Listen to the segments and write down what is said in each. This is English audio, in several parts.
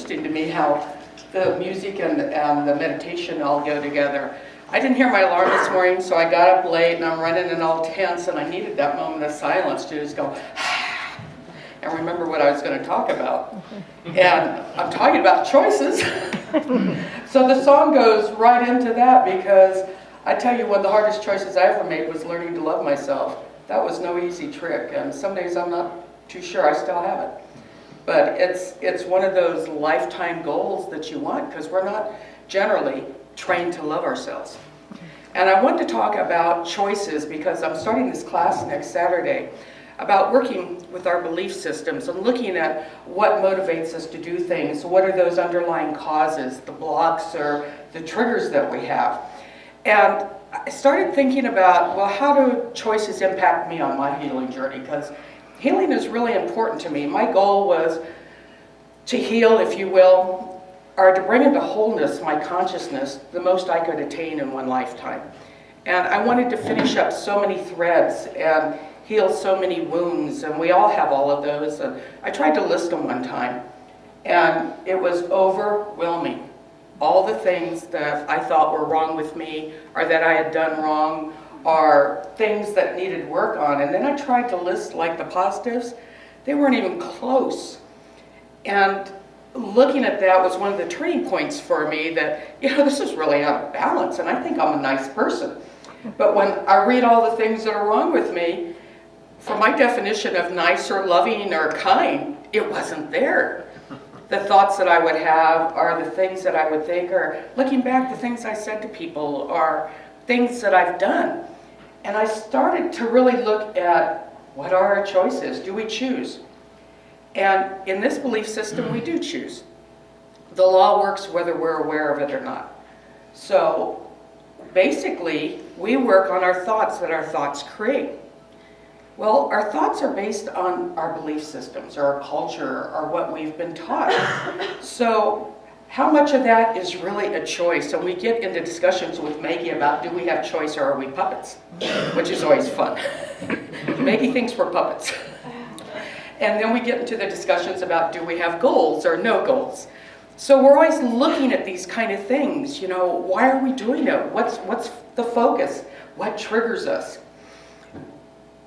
interesting to me how the music and the meditation all go together. I didn't hear my alarm this morning, so I got up late and I'm running and all tense, and I needed that moment of silence to just go and remember what I was going to talk about. And I'm talking about choices. So the song goes right into that, because I tell you, one of the hardest choices I ever made was learning to love myself. That was no easy trick, and some days I'm not too sure I still have it. But it's one of those lifetime goals that you want, because we're not generally trained to love ourselves. And I want to talk about choices because I'm starting this class next Saturday about working with our belief systems and looking at what motivates us to do things. What are those underlying causes, the blocks or the triggers that we have? And I started thinking about, well, how do choices impact me on my healing journey? Because healing is really important to me. My goal was to heal, if you will, or to bring into wholeness my consciousness the most I could attain in one lifetime. And I wanted to finish up so many threads and heal so many wounds, and we all have all of those. And I tried to list them one time, and it was overwhelming. All the things that I thought were wrong with me, or that I had done wrong, or things that needed work on. And then I tried to list like the positives. They weren't even close. And looking at that was one of the turning points for me that, this is really out of balance, and I think I'm a nice person. But when I read all the things that are wrong with me, for my definition of nice or loving or kind, it wasn't there. The thoughts that I would have, or the things that I would think, or looking back, the things I said to people, or things that I've done. And I started to really look at, what are our choices? Do we choose? And in this belief system, we do choose. The law works whether we're aware of it or not. So basically, we work on our thoughts that our thoughts create. Well, our thoughts are based on our belief systems, or our culture, or what we've been taught. So how much of that is really a choice? And we get into discussions with Maggie about, do we have choice or are we puppets? Which is always fun. Maggie thinks we're puppets. And then we get into the discussions about, do we have goals or no goals? So we're always looking at these kind of things. Why are we doing it? What's the focus? What triggers us?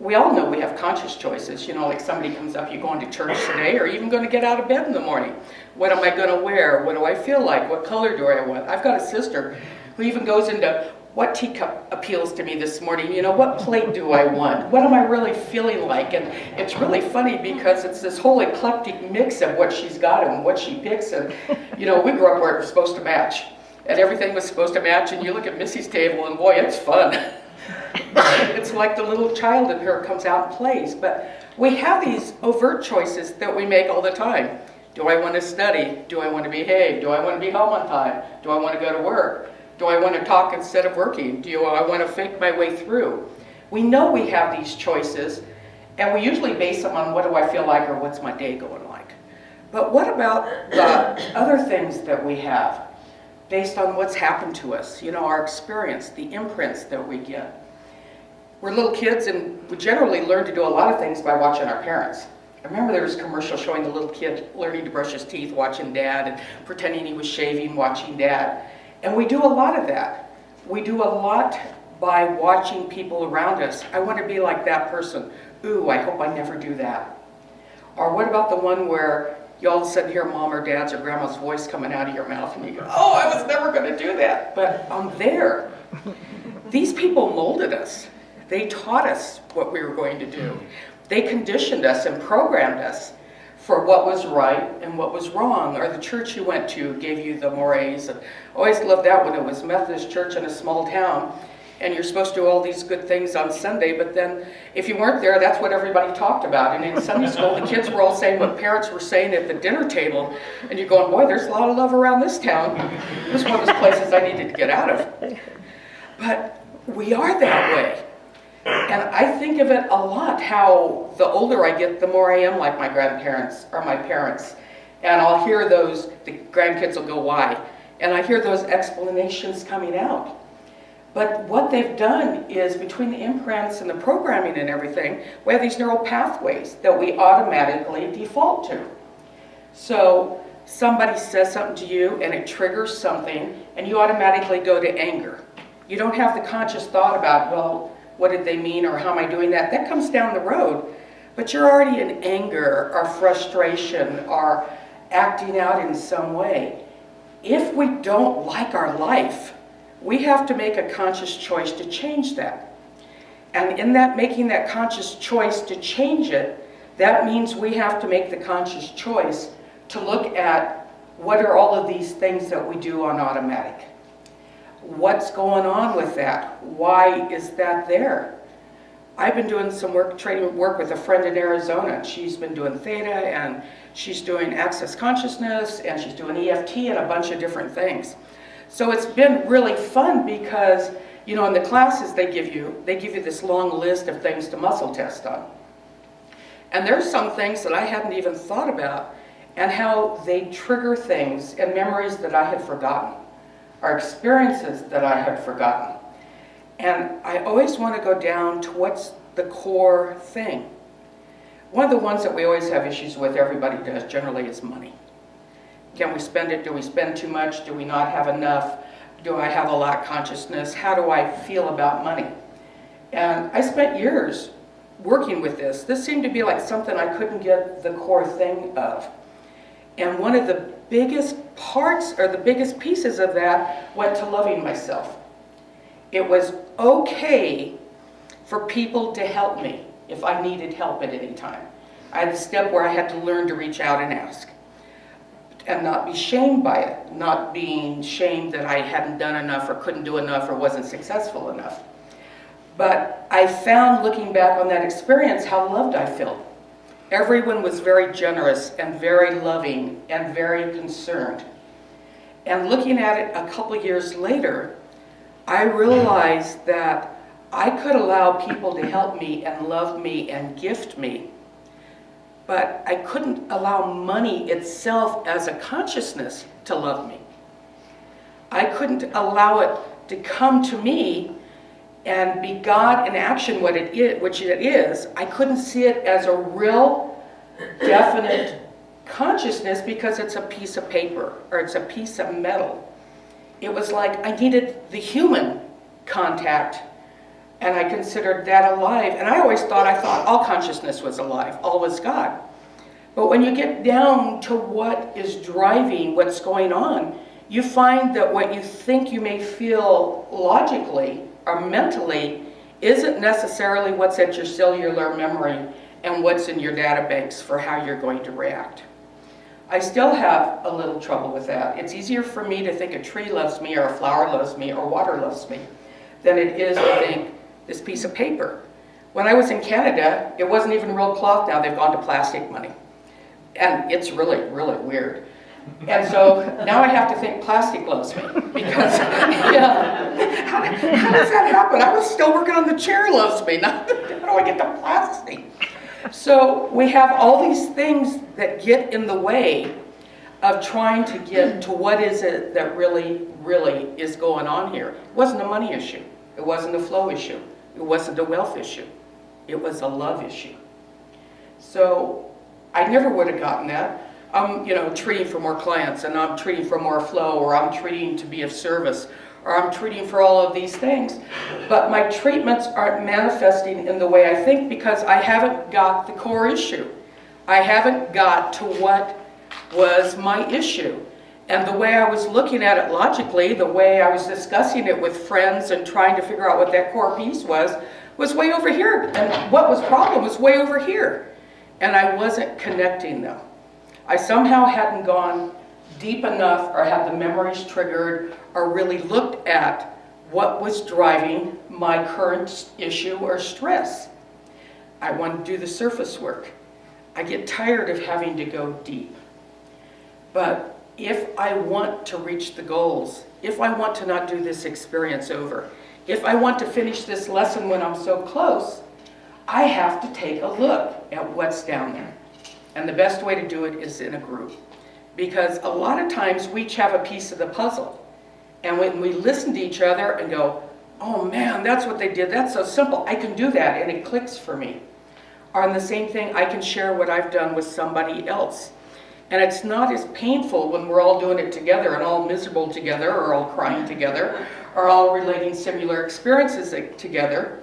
We all know we have conscious choices. Like somebody comes up, you going to church today, or even going to get out of bed in the morning? What am I going to wear? What do I feel like? What color do I want? I've got a sister who even goes into, what teacup appeals to me this morning? What plate do I want? What am I really feeling like? And it's really funny because it's this whole eclectic mix of what she's got and what she picks. And, we grew up where it was supposed to match. And everything was supposed to match. And you look at Missy's table and boy, it's fun. It's like the little child in her comes out and plays. But we have these overt choices that we make all the time. Do I want to study? Do I want to behave? Do I want to be home on time? Do I want to go to work? Do I want to talk instead of working? Do I want to fake my way through? We know we have these choices, and we usually base them on, what do I feel like, or what's my day going like? But what about the other things that we have based on what's happened to us, our experience, the imprints that we get? We're little kids, and we generally learn to do a lot of things by watching our parents. I remember there was a commercial showing the little kid learning to brush his teeth, watching Dad, and pretending he was shaving, watching Dad. And we do a lot of that. We do a lot by watching people around us. I want to be like that person. Ooh, I hope I never do that. Or what about the one where you all of a sudden hear Mom or Dad's or Grandma's voice coming out of your mouth, and you go, oh, I was never going to do that, but I'm there. These people molded us. They taught us what we were going to do. They conditioned us and programmed us for what was right and what was wrong. Or the church you went to gave you the mores. And I always loved that when it was Methodist church in a small town, and you're supposed to do all these good things on Sunday, but then if you weren't there, that's what everybody talked about. And in Sunday school, the kids were all saying what parents were saying at the dinner table, and you're going, boy, there's a lot of love around this town. This was one of those places I needed to get out of. But we are that way. And I think of it a lot, how the older I get, the more I am like my grandparents or my parents. And I'll hear those, the grandkids will go, why? And I hear those explanations coming out. But what they've done is, between the imprints and the programming and everything, we have these neural pathways that we automatically default to. So somebody says something to you and it triggers something and you automatically go to anger. You don't have the conscious thought about, well, what did they mean or how am I doing that? That comes down the road. But you're already in anger or frustration or acting out in some way. If we don't like our life, we have to make a conscious choice to change that. And in that making that conscious choice to change it, that means we have to make the conscious choice to look at what are all of these things that we do on automatic. What's going on with that? Why is that there? I've been doing some training work with a friend in Arizona. She's been doing theta and she's doing access consciousness and she's doing EFT and a bunch of different things. So it's been really fun because, you know, in the classes they give you this long list of things to muscle test on. And there's some things that I hadn't even thought about and how they trigger things and memories that I had forgotten, or experiences that I had forgotten. And I always want to go down to what's the core thing. One of the ones that we always have issues with, everybody does generally, is money. Can we spend it? Do we spend too much? Do we not have enough? Do I have a lack consciousness? How do I feel about money? And I spent years working with this. This seemed to be like something I couldn't get the core thing of. And one of the biggest parts, or the biggest pieces of that, went to loving myself. It was okay for people to help me if I needed help at any time. I had the step where I had to learn to reach out and ask. And not be shamed by it. Not being shamed that I hadn't done enough or couldn't do enough or wasn't successful enough. But I found, looking back on that experience, how loved I felt. Everyone was very generous and very loving and very concerned. And looking at it a couple years later, I realized that I could allow people to help me and love me and gift me, but I couldn't allow money itself as a consciousness to love me. I couldn't allow it to come to me and be God in action, which it is. I couldn't see it as a real, definite consciousness because it's a piece of paper or it's a piece of metal. It was like I needed the human contact, and I considered that alive. And I thought all consciousness was alive, all was God. But when you get down to what is driving what's going on, you find that what you think you may feel logically or mentally isn't necessarily what's at your cellular memory and what's in your databanks for how you're going to react. I still have a little trouble with that. It's easier for me to think a tree loves me or a flower loves me or water loves me than it is to think this piece of paper. When I was in Canada, it wasn't even real cloth. Now they've gone to plastic money. And it's really, really weird. And so now I have to think plastic loves me because, yeah, how does that happen? I was still working on the chair loves me. Now, how do I get to plastic? So we have all these things that get in the way of trying to get to what is it that really, really is going on here. It wasn't a money issue. It wasn't a flow issue. It wasn't a wealth issue. It was a love issue. So I never would have gotten that. I'm, treating for more clients, and I'm treating for more flow, or I'm treating to be of service, or I'm treating for all of these things. But my treatments aren't manifesting in the way I think because I haven't got the core issue. I haven't got to what was my issue. And the way I was looking at it logically, the way I was discussing it with friends and trying to figure out what that core piece was way over here. And what was problem was way over here. And I wasn't connecting them. I somehow hadn't gone deep enough or had the memories triggered or really looked at what was driving my current issue or stress. I want to do the surface work. I get tired of having to go deep. But if I want to reach the goals, if I want to not do this experience over, if I want to finish this lesson when I'm so close, I have to take a look at what's down there. And the best way to do it is in a group. Because a lot of times we each have a piece of the puzzle. And when we listen to each other and go, oh man, that's what they did, that's so simple, I can do that, and it clicks for me. Or in the same thing, I can share what I've done with somebody else. And it's not as painful when we're all doing it together and all miserable together, or all crying together, or all relating similar experiences together.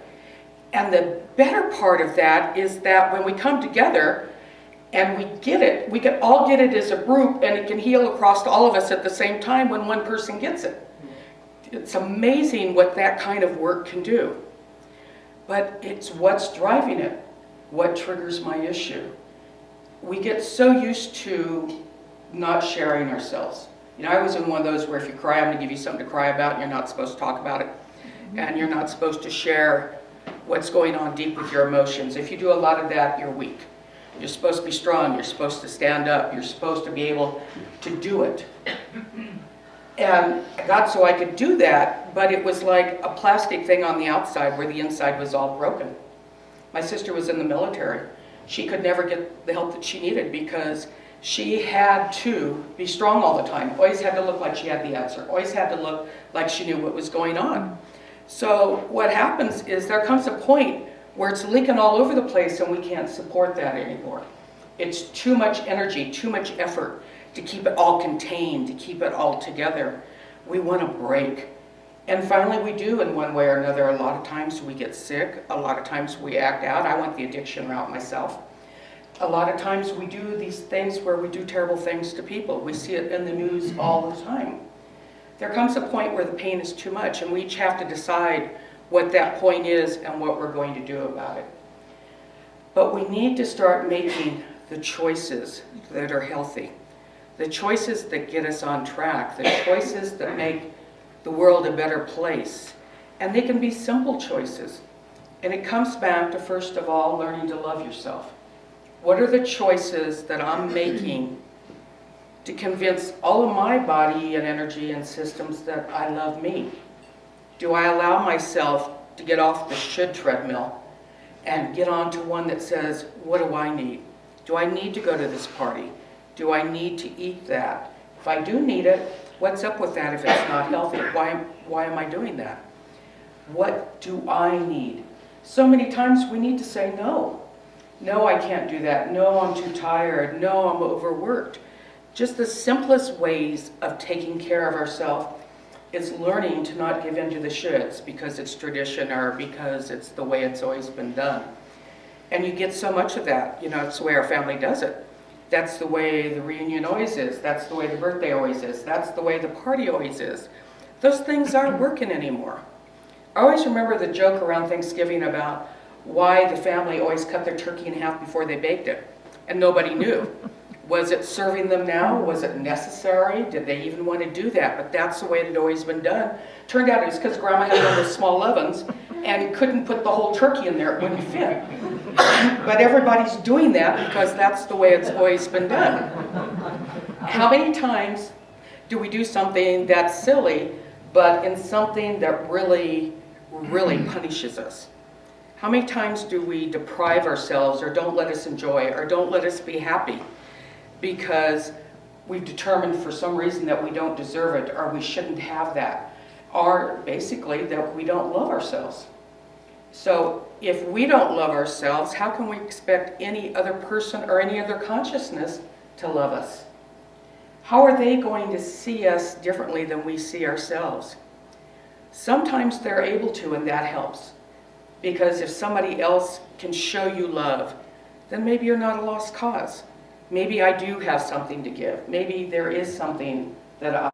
And the better part of that is that when we come together and we get it, we can all get it as a group, and it can heal across all of us at the same time when one person gets it. It's amazing what that kind of work can do. But it's what's driving it, what triggers my issue. We get so used to not sharing ourselves. You know, I was in one of those where if you cry, I'm going to give you something to cry about, and you're not supposed to talk about it. And you're not supposed to share what's going on deep with your emotions. If you do a lot of that, you're weak. You're supposed to be strong. You're supposed to stand up. You're supposed to be able to do it. And I got so I could do that, but it was like a plastic thing on the outside where the inside was all broken. My sister was in the military. She could never get the help that she needed because she had to be strong all the time. Always had to look like she had the answer. Always had to look like she knew what was going on. So what happens is there comes a point where it's leaking all over the place and we can't support that anymore. It's too much energy, too much effort to keep it all contained, to keep it all together. We want to break. And finally we do in one way or another. A lot of times we get sick. A lot of times we act out. I went the addiction route myself. A lot of times we do these things where we do terrible things to people. We see it in the news all the time. There comes a point where the pain is too much, and we each have to decide what that point is and what we're going to do about it. But we need to start making the choices that are healthy, the choices that get us on track, the choices that make the world a better place. And they can be simple choices. And it comes back to, first of all, learning to love yourself. What are the choices that I'm making to convince all of my body and energy and systems that I love me? Do I allow myself to get off the should treadmill and get onto one that says, what do I need? Do I need to go to this party? Do I need to eat that? If I do need it, what's up with that if it's not healthy? Why am I doing that? What do I need? So many times we need to say no. No, I can't do that. No, I'm too tired. No, I'm overworked. Just the simplest ways of taking care of ourselves is learning to not give in to the shoulds because it's tradition or because it's the way it's always been done. And you get so much of that. You know, it's the way our family does it. That's the way the reunion always is. That's the way the birthday always is. That's the way the party always is. Those things aren't working anymore. I always remember the joke around Thanksgiving about why the family always cut their turkey in half before they baked it. And nobody knew. Was it serving them now? Was it necessary? Did they even want to do that? But that's the way it had always been done. Turned out it was because Grandma had one of those small ovens and couldn't put the whole turkey in there. It wouldn't fit. But everybody's doing that because that's the way it's always been done. How many times do we do something that's silly, but in something that really, really punishes us? How many times do we deprive ourselves or don't let us enjoy or don't let us be happy because we've determined for some reason that we don't deserve it or we shouldn't have that, or basically that we don't love ourselves? So if we don't love ourselves, how can we expect any other person or any other consciousness to love us? How are they going to see us differently than we see ourselves? Sometimes they're able to, and that helps. Because if somebody else can show you love, then maybe you're not a lost cause. Maybe I do have something to give. Maybe there is something that